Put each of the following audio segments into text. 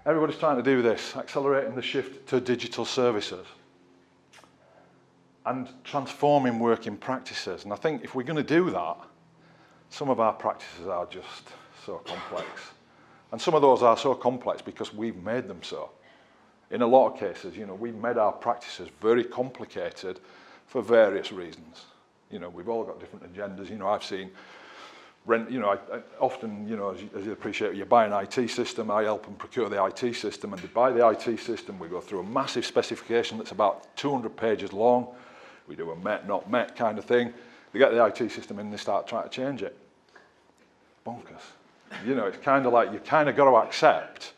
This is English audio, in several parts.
Everybody's trying to do this, accelerating the shift to digital services and transforming working practices. And I think if we're going to do that, some of our practices are just so complex. And some of those are so complex because we've made them so. In a lot of cases, you know, we've made our practices very complicated for various reasons. You know, we've all got different agendas. You know, I've seen rent, you know, I often, you know, as you appreciate, you buy an IT system, I help them procure the IT system, and they buy the IT system, we go through a massive specification that's about 200 pages long. We do a met, not met kind of thing. They get the IT system in and they start trying to change it. Bonkers. You know, it's kind of like you kind of got to accept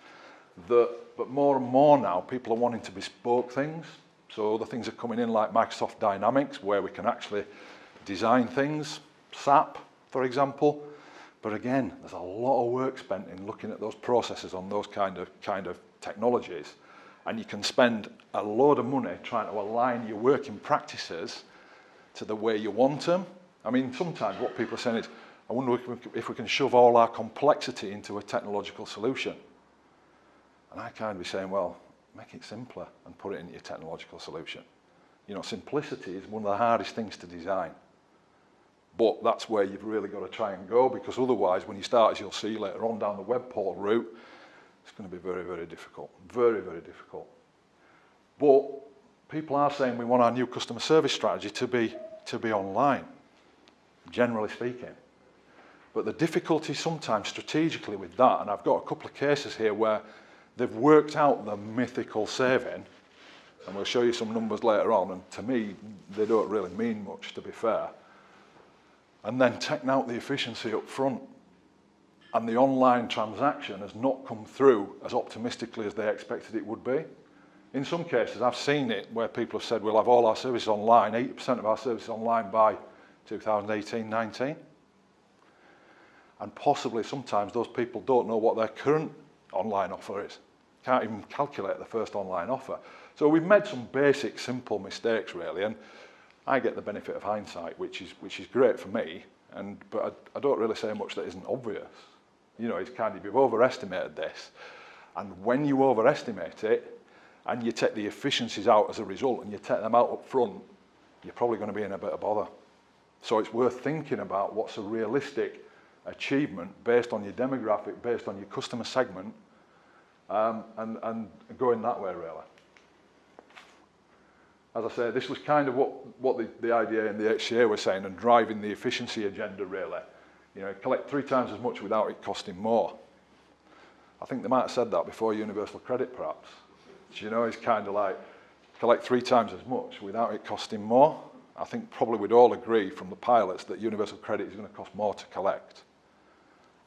that, but more and more now, people are wanting to bespoke things. So the things are coming in like Microsoft Dynamics, where we can actually design things, SAP, for example. But again, there's a lot of work spent in looking at those processes on those kind of technologies. And you can spend a load of money trying to align your working practices to the way you want them. I mean, sometimes what people are saying is, I wonder if we can shove all our complexity into a technological solution. And I kind of be saying, well, make it simpler and put it into your technological solution. You know, simplicity is one of the hardest things to design. But that's where you've really got to try and go, because otherwise, when you start, as you'll see later on down the web portal route, it's going to be very, very difficult. Very, very difficult. But people are saying we want our new customer service strategy to be online, generally speaking. But the difficulty sometimes strategically with that, and I've got a couple of cases here where they've worked out the mythical saving, and we'll show you some numbers later on, and to me, they don't really mean much, to be fair. And then taken out the efficiency up front. And the online transaction has not come through as optimistically as they expected it would be. In some cases, I've seen it where people have said, we'll have all our services online, 80% of our services online by 2018-19. And possibly sometimes those people don't know what their current online offer is. Can't even calculate the first online offer. So we've made some basic, simple mistakes, really, and I get the benefit of hindsight, which is great for me, but I don't really say much that isn't obvious. You know, it's kind of, you've overestimated this, and when you overestimate it, and you take the efficiencies out as a result, and you take them out up front, you're probably going to be in a bit of bother. So it's worth thinking about what's a realistic achievement based on your demographic, based on your customer segment, and going that way, really. As I say, this was kind of what the idea in the HCA was saying, and driving the efficiency agenda, really. You know, collect 3 times as much without it costing more. I think they might have said that before universal credit, perhaps. You know, it's kind of like, collect 3 times as much without it costing more. I think probably we'd all agree from the pilots that universal credit is going to cost more to collect,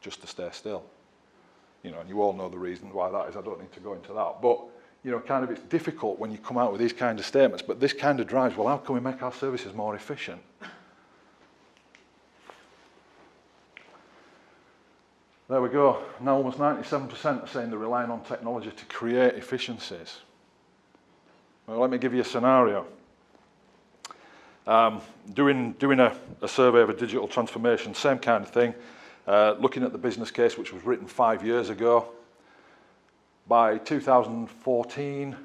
just to stay still. You know, and you all know the reason why that is. I don't need to go into that. But, you know, kind of it's difficult when you come out with these kind of statements, but this kind of drives, well, how can we make our services more efficient? There we go. Now almost 97% are saying they're relying on technology to create efficiencies. Well, let me give you a scenario. Doing a survey of a digital transformation, same kind of thing. Looking at the business case, which was written 5 years ago. By 2014,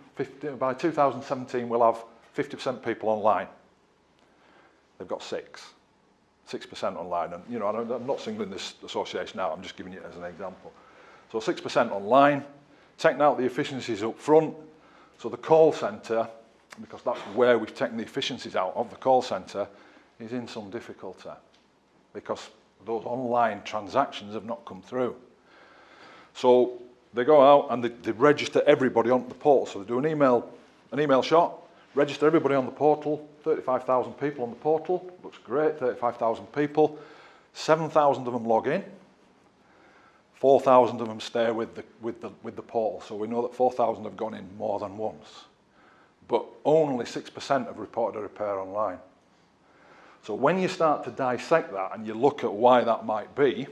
by 2017, we'll have 50% people online. They've got 6% online, and you know, I'm not singling this association out, I'm just giving it as an example. So 6% online, taking out the efficiencies up front, so the call centre, because that's where we've taken the efficiencies out of the call centre, is in some difficulty, because those online transactions have not come through. So they go out and they register everybody on the portal, so they do an email shot, register everybody on the portal, 35,000 people on the portal, looks great, 35,000 people, 7,000 of them log in, 4,000 of them stay with the portal, so we know that 4,000 have gone in more than once, but only 6% have reported a repair online. So when you start to dissect that and you look at why that might be,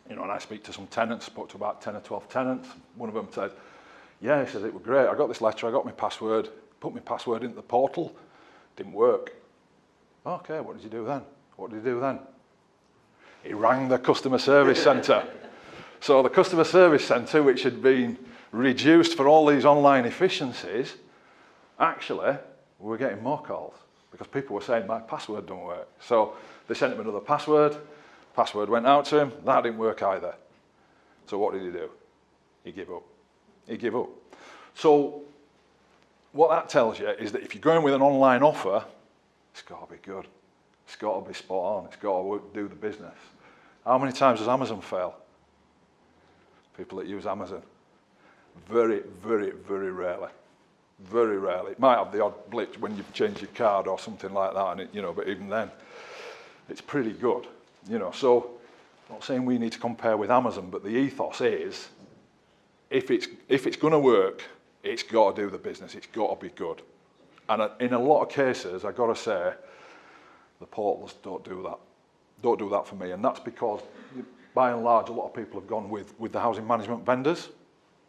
you know, and I speak to some tenants, spoke to about 10 or 12 tenants, one of them said, yeah, he said, it was great, I got this letter, I got my password, put my password into the portal, didn't work. Okay, what did you do then? What did he do then? He rang the customer service centre. So the customer service centre, which had been reduced for all these online efficiencies, actually, we were getting more calls because people were saying, my password don't work. So they sent him another password. Password went out to him. That didn't work either. So what did he do? He gave up. He gave up. So what that tells you is that if you're going with an online offer, it's got to be good. It's got to be spot on. It's got to do the business. How many times does Amazon fail? People that use Amazon. Very, very, very rarely. Very rarely. It might have the odd blitz when you've changed your card or something like that, and it, but even then, it's pretty good. So I'm not saying we need to compare with Amazon, but the ethos is, if it's going to work, it's got to do the business. It's got to be good. And in a lot of cases, I've got to say, the portals don't do that. Don't do that for me. And that's because, by and large, a lot of people have gone with the housing management vendors.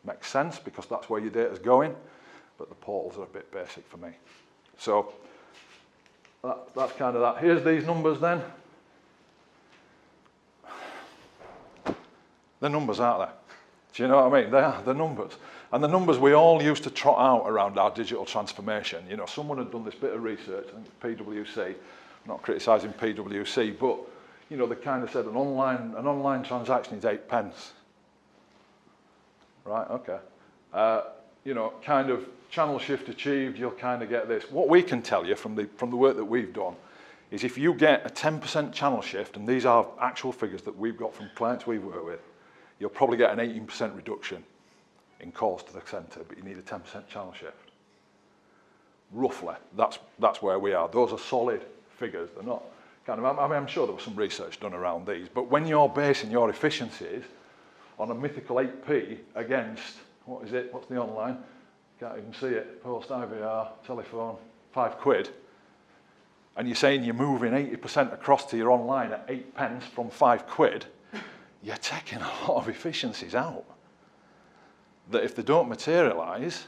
Makes sense, because that's where your data's going. But the portals are a bit basic for me. So that's kind of that. Here's these numbers then. They're numbers, aren't they? Do you know what I mean? They are, they're numbers. And the numbers we all used to trot out around our digital transformation. Someone had done this bit of research, I think PwC. I'm not criticising PwC, but they kind of said an online transaction is 8 pence. Right, okay. Kind of channel shift achieved, you'll kind of get this. What we can tell you from the work that we've done is if you get a 10% channel shift, and these are actual figures that we've got from clients we've worked with, you'll probably get an 18% reduction in calls to the centre, but you need a 10% channel shift. Roughly, that's where we are. Those are solid figures. They're not kind of, I'm sure there was some research done around these, but when you're basing your efficiencies on a mythical 8p against, what is it, what's the online? Can't even see it, post IVR, telephone, £5, and you're saying you're moving 80% across to your online at 8 pence from £5, you're taking a lot of efficiencies out that if they don't materialise,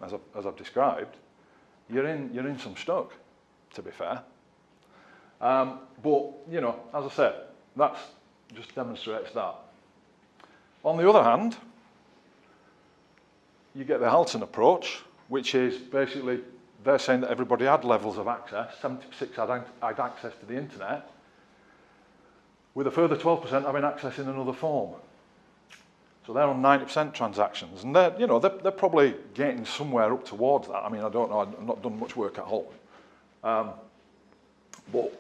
as I've described, you're in some stuck, to be fair. But, as I said, that just demonstrates that. On the other hand, you get the Halton approach, which is basically, they're saying that everybody had levels of access, 76 had access to the internet, with a further 12% having access in another form. So they're on 90% transactions, and they're probably getting somewhere up towards that. I mean, I don't know, I've not done much work at home. But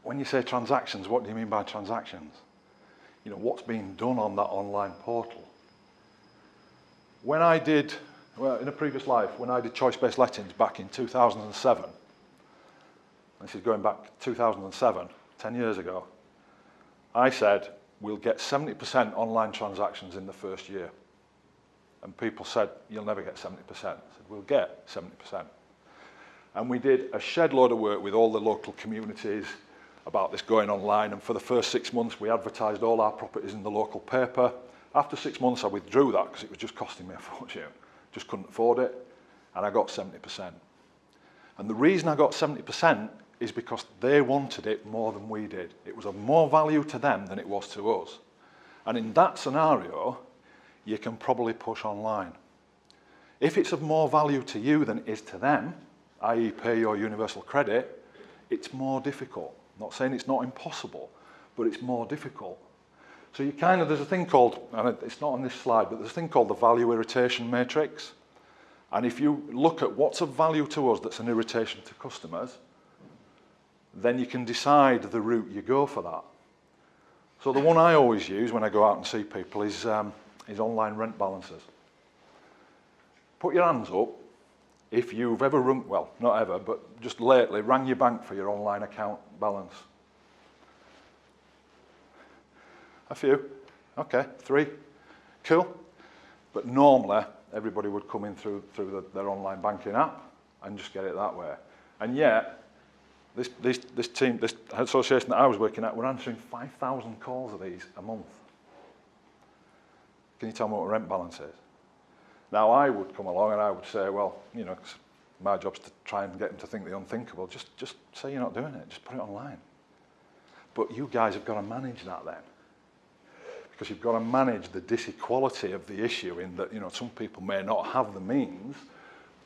when you say transactions, what do you mean by transactions? What's being done on that online portal? When I did, in a previous life, when I did choice-based lettings back in 2007, this is going back 2007, 10 years ago, I said, we'll get 70% online transactions in the first year. And people said, you'll never get 70%. I said, we'll get 70%. And we did a shed load of work with all the local communities about this going online. And for the first 6 months, we advertised all our properties in the local paper. After 6 months, I withdrew that because it was just costing me a fortune. Just couldn't afford it. And I got 70%. And the reason I got 70% is because they wanted it more than we did. It was of more value to them than it was to us. And in that scenario, you can probably push online. If it's of more value to you than it is to them, i.e. pay your universal credit, it's more difficult. I'm not saying it's not impossible, but it's more difficult. So you there's a thing called, and it's not on this slide, but there's a thing called the value irritation matrix. And if you look at what's of value to us that's an irritation to customers, then you can decide the route you go for that. So the one I always use when I go out and see people is online rent balances. Put your hands up if you've ever rung, well, not ever, but just lately, rang your bank for your online account balance. A few. Okay, 3. Cool. But normally, everybody would come in through their online banking app and just get it that way. And yet, this team, this association that I was working at, were answering 5,000 calls of these a month. Can you tell me what rent balance is? Now, I would come along and I would say, well, my job's to try and get them to think the unthinkable. Just say you're not doing it. Just put it online. But you guys have got to manage that then. because you've got to manage the disequality of the issue in that, some people may not have the means,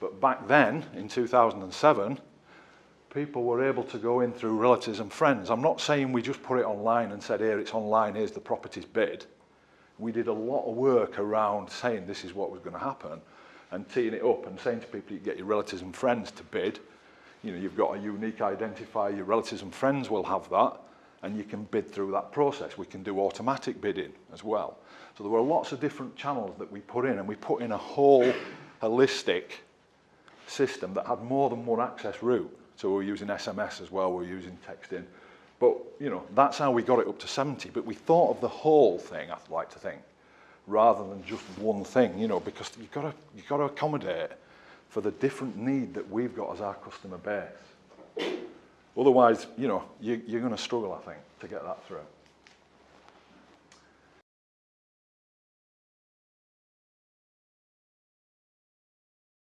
but back then, in 2007, people were able to go in through relatives and friends. I'm not saying we just put it online and said, here, it's online, here's the property's bid. We did a lot of work around saying this is what was going to happen and teeing it up and saying to people, you get your relatives and friends to bid. You've got a unique identifier, your relatives and friends will have that, and you can bid through that process. We can do automatic bidding as well. So there were lots of different channels that we put in, and we put in a whole holistic system that had more than one access route. So we were using SMS as well, we were using texting. But, that's how we got it up to 70. But we thought of the whole thing, I'd like to think, rather than just one thing, because you've got to accommodate for the different need that we've got as our customer base. Otherwise, you're going to struggle, I think, to get that through.